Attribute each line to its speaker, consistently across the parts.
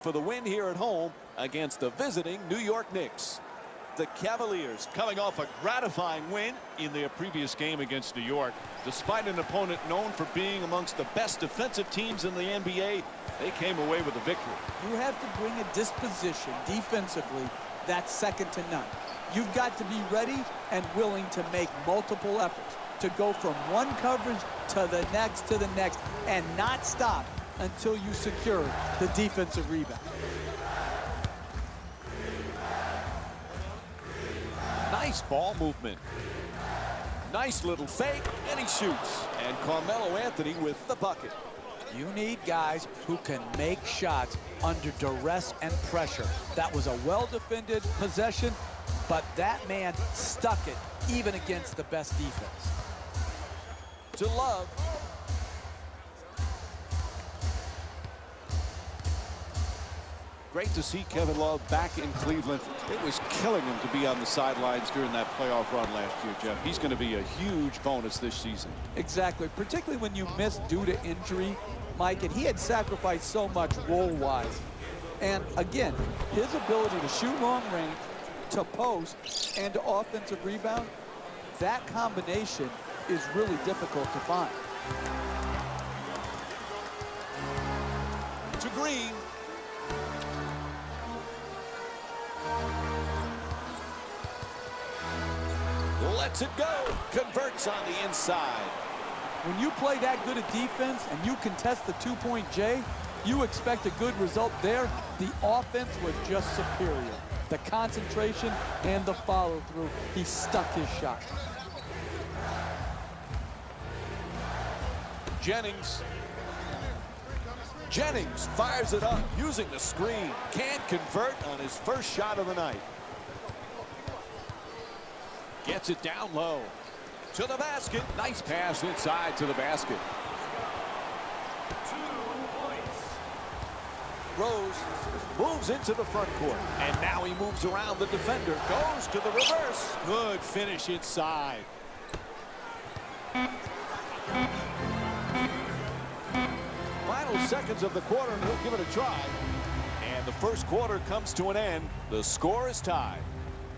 Speaker 1: for the win here at home against the visiting New York Knicks.
Speaker 2: The Cavaliers coming off a gratifying win in their previous game against New York. Despite an opponent known for being amongst the best defensive teams in the NBA, they came away with a victory.
Speaker 3: You have to bring a disposition defensively that's second to none. You've got to be ready and willing to make multiple efforts to go from one coverage to the next and not stop until you secure the defensive rebound.
Speaker 1: Nice ball movement. Nice little fake, and he shoots. And Carmelo Anthony with the bucket.
Speaker 3: You need guys who can make shots under duress and pressure. That was a well-defended possession, but that man stuck it even against the best defense.
Speaker 1: To Love.
Speaker 2: Great to see Kevin Love back in Cleveland. It was killing him to be on the sidelines during that playoff run last year, Jeff. He's going to be a huge bonus this season.
Speaker 3: Exactly, particularly when you miss due to injury, Mike, and he had sacrificed so much role-wise. And again, his ability to shoot long range, to post, and to offensive rebound, that combination is really difficult to find.
Speaker 1: To Green. Lets it go. Converts on the inside.
Speaker 3: When you play that good a defense and you contest the two-point J, you expect a good result there. The offense was just superior. The concentration and the follow-through, he stuck his shot.
Speaker 1: Jennings. Jennings fires it up using the screen. Can't convert on his first shot of the night. Gets it down low. To the basket. Nice pass inside to the basket. 2 points. Rose moves into the front court. And now he moves around the defender. Goes to the reverse. Good finish inside. Final seconds of the quarter, and he'll give it a try. And the first quarter comes to an end. The score is tied.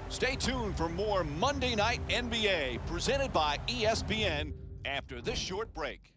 Speaker 1: Stay tuned for more Monday Night NBA presented by ESPN after this short break.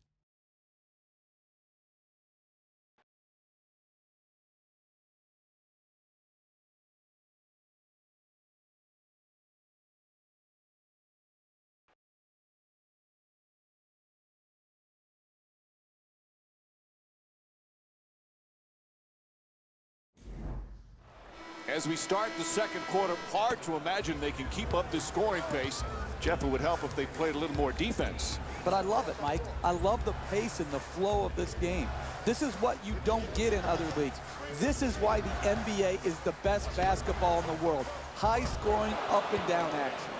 Speaker 1: As we start the second quarter, hard to imagine they can keep up this scoring pace. Jeff, it would help if they played a little more defense.
Speaker 3: But I love it, Mike. I love the pace and the flow of this game. This is what you don't get in other leagues. This is why the NBA is the best basketball in the world. High scoring, up and down action.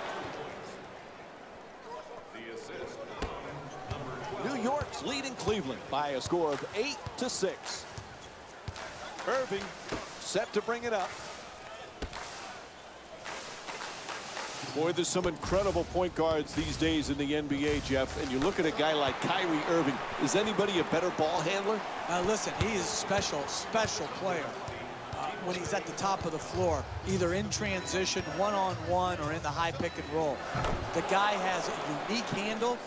Speaker 1: New York's leading Cleveland by a score of 8-6. Irving set to bring it up. Boy, there's some incredible point guards these days in the NBA, Jeff. And you look at a guy like Kyrie Irving. Is anybody a better ball handler?
Speaker 3: Listen, he is a special player. When he's at the top of the floor, either in transition, one-on-one, or in the high pick and roll. The guy has a unique handle.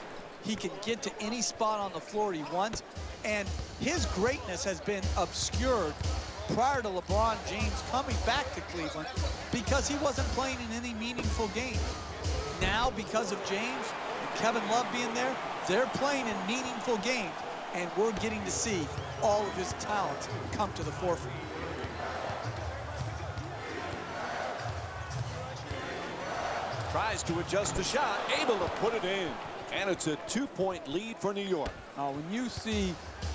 Speaker 3: He can get to any spot on the floor he wants. And his greatness has been obscured prior to LeBron James coming back to Cleveland because he wasn't playing in any meaningful games. Now, because of James and Kevin Love being there, they're playing in meaningful games, and we're getting to see all of his talents come to the forefront.
Speaker 1: Tries to adjust the shot, able to put it in. And it's a 2-point lead for New York.
Speaker 3: Now, when you see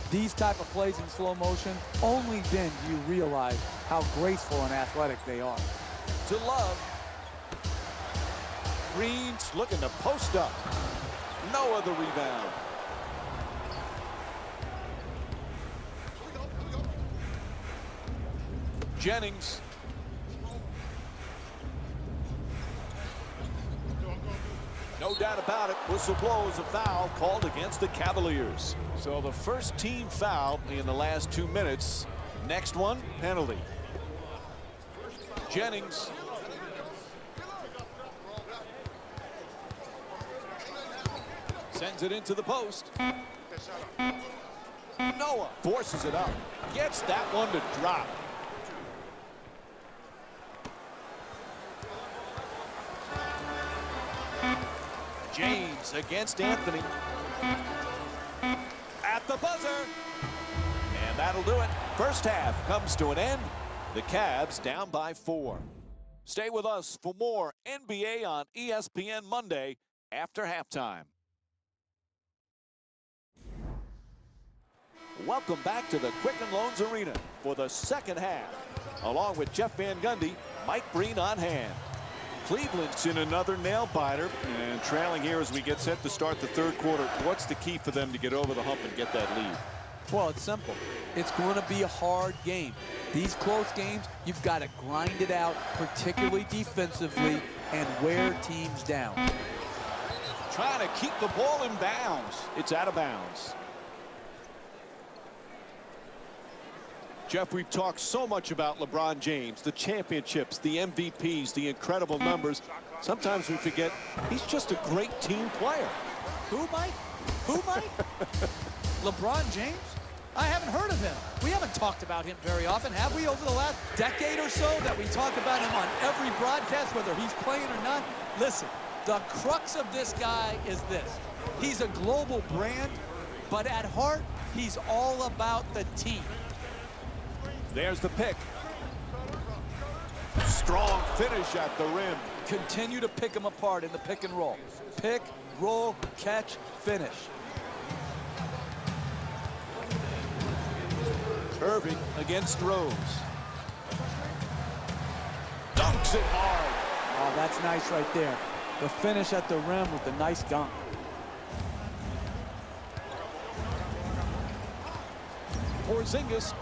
Speaker 3: these type of plays in slow motion, only then do you realize how graceful and athletic they are.
Speaker 1: To Love. Green's looking to post up. No other rebound. Jennings. No doubt about it, whistle blows a foul called against the Cavaliers. So the first team foul in the last 2 minutes
Speaker 2: Next one, penalty. Jennings.
Speaker 1: Sends it into the post. Noah forces it up.
Speaker 2: Gets that one to drop. James against Anthony.
Speaker 1: At the buzzer.
Speaker 2: And that'll do it. First half comes to an end. The Cavs down by 4. Stay with us for more NBA on ESPN Monday after halftime. Welcome back to the Quicken Loans Arena for the second half. Along with Jeff Van Gundy, Mike Breen on hand. Cleveland's in another nail-biter and trailing here as we get set to start the third quarter. What's the key for them to get over the hump and get that lead?
Speaker 3: Well, it's simple. It's going to be a hard game. These close games, you've got to grind it out, particularly defensively, and wear teams down.
Speaker 2: Trying to keep the ball in bounds. It's out of bounds. Jeff, we've talked so much about LeBron James, the championships, the MVPs, the incredible numbers. Sometimes we forget he's just a great team player.
Speaker 3: Who, Mike? Who, Mike? LeBron James? I haven't heard of him. We haven't talked about him very often, have we, over the last decade or so, that we talk about him on every broadcast, whether he's playing or not? Listen, the crux of this guy is this. He's a global brand, but at heart, he's all about the team.
Speaker 2: There's the pick. Strong finish at the rim.
Speaker 3: Continue to pick him apart in the pick and roll. Pick, roll, catch, finish.
Speaker 2: Irving against Rose. Dunks it hard.
Speaker 3: Oh, that's nice right there. The finish at the rim with the nice dunk.
Speaker 2: Porzingis.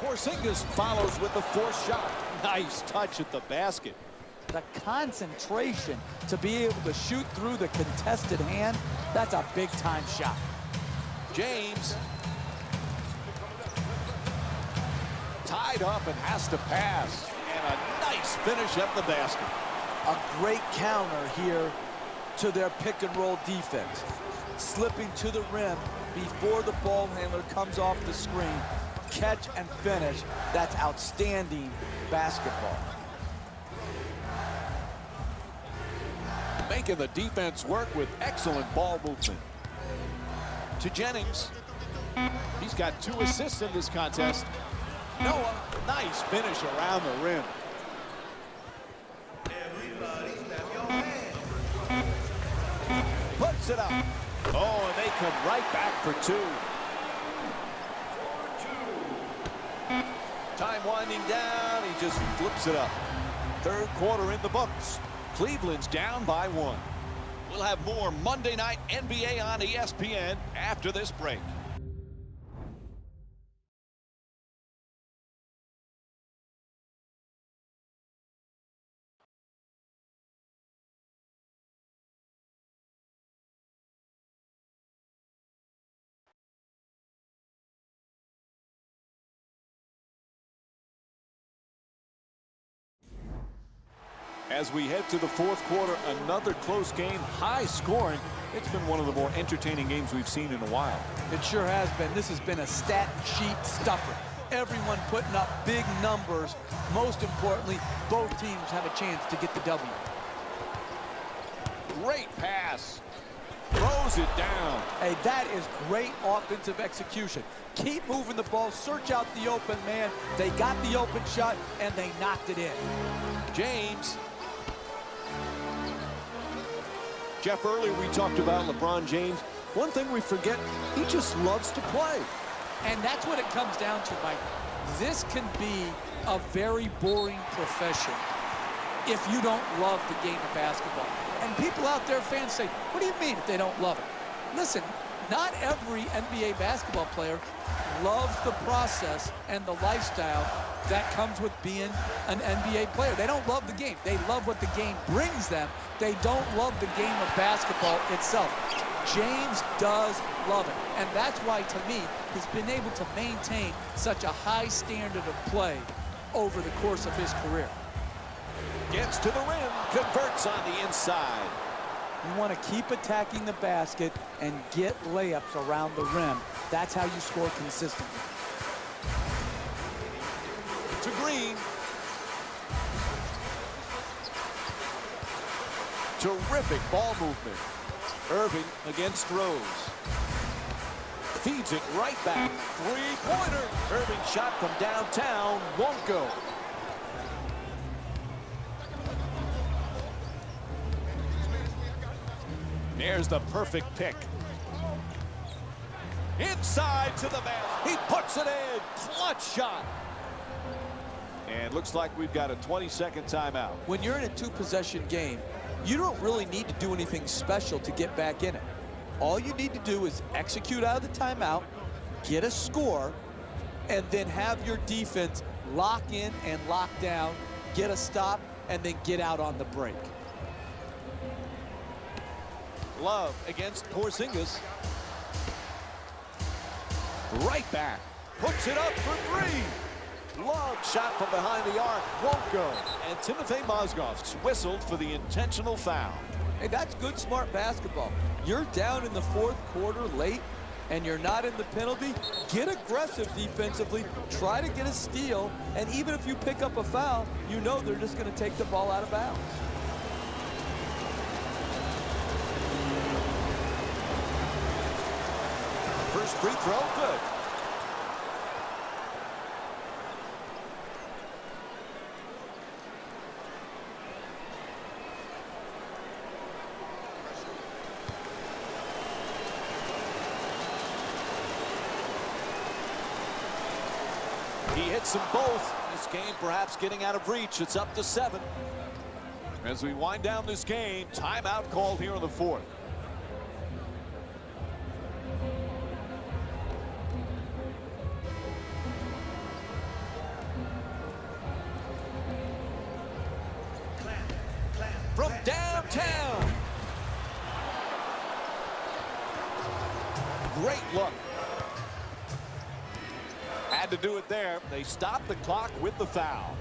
Speaker 2: Porzingis follows with the fourth shot. Nice touch at the basket.
Speaker 3: The concentration to be able to shoot through the contested hand, that's a big-time shot.
Speaker 2: James. Tied up and has to pass. And a nice finish at the basket.
Speaker 3: A great counter here to their pick-and-roll defense. Slipping to the rim before the ball handler comes off the screen. Catch and finish. That's outstanding basketball.
Speaker 2: Making the defense work with excellent ball movement. To Jennings. He's got 2 assists in this contest. Noah, nice finish around the rim. Puts it up. Oh, and they come right back for 2. Time winding down. He just flips it up. Third quarter in the books. Cleveland's down by 1. We'll have more Monday Night NBA on ESPN after this break. As we head to the fourth quarter, another close game, high scoring. It's been one of the more entertaining games we've seen in a while.
Speaker 3: It sure has been. This has been a stat sheet stuffer. Everyone putting up big numbers. Most importantly, both teams have a chance to get the W.
Speaker 2: Great pass. Throws it down.
Speaker 3: Hey, that is great offensive execution. Keep moving the ball, search out the open man. They got the open shot, and they knocked it in.
Speaker 2: James. Jeff, earlier we talked about LeBron James. One thing we forget, he just loves to play.
Speaker 3: And that's what it comes down to, Mike. This can be a very boring profession if you don't love the game of basketball. And people out there, fans, say, what do you mean if they don't love it? Listen, not every NBA basketball player loves the process and the lifestyle that comes with being an NBA player. They don't love the game. They love what the game brings them. They don't love the game of basketball itself. James does love it. And that's why, to me, he's been able to maintain such a high standard of play over the course of his career.
Speaker 1: Gets to the rim, converts on the inside.
Speaker 3: You want to keep attacking the basket and get layups around the rim. That's how you score consistently.
Speaker 1: To Green. Terrific ball movement. Irving against Rose. Feeds it right back. Three-pointer. Irving shot from downtown. Won't go. There's the perfect pick. Inside to the basket. He puts it in. Clutch shot.
Speaker 2: And looks like we've got a 20-second timeout.
Speaker 3: When you're in a two-possession game, you don't really need to do anything special to get back in it. All you need to do is execute out of the timeout, get a score, and then have your defense lock in and lock down, get a stop, and then get out on the break.
Speaker 1: Love against Porzingis. Right back. Puts it up for three. Love shot from behind the arc. Won't go.
Speaker 2: And Timofey Mozgov's whistled for the intentional foul.
Speaker 3: Hey, that's good, smart basketball. You're down in the fourth quarter late, and you're not in the penalty. Get aggressive defensively. Try to get a steal. And even if you pick up a foul, you know they're just going to take the ball out of bounds.
Speaker 1: First free throw, good. He hits them both. This game perhaps getting out of reach. It's up to 7.
Speaker 2: As we wind down this game, timeout called here in the fourth.
Speaker 1: From downtown. Great look.
Speaker 2: Had to do it there. They stopped the clock with the foul.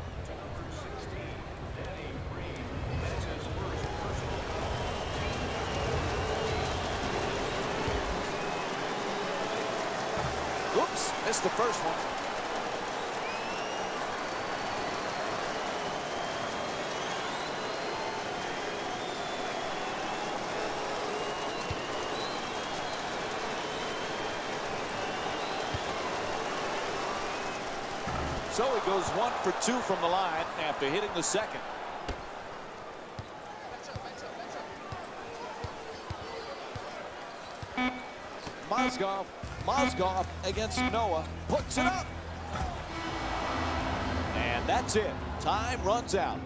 Speaker 1: Oops, missed the first one. So he goes 1 for 2 from the line after hitting the second. Mozgov against Noah, puts it up. And that's it. Time runs out.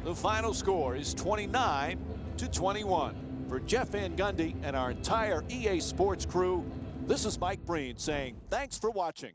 Speaker 1: The final score is 29-21. For Jeff Van Gundy and our entire EA Sports crew, this is Mike Breen saying thanks for watching.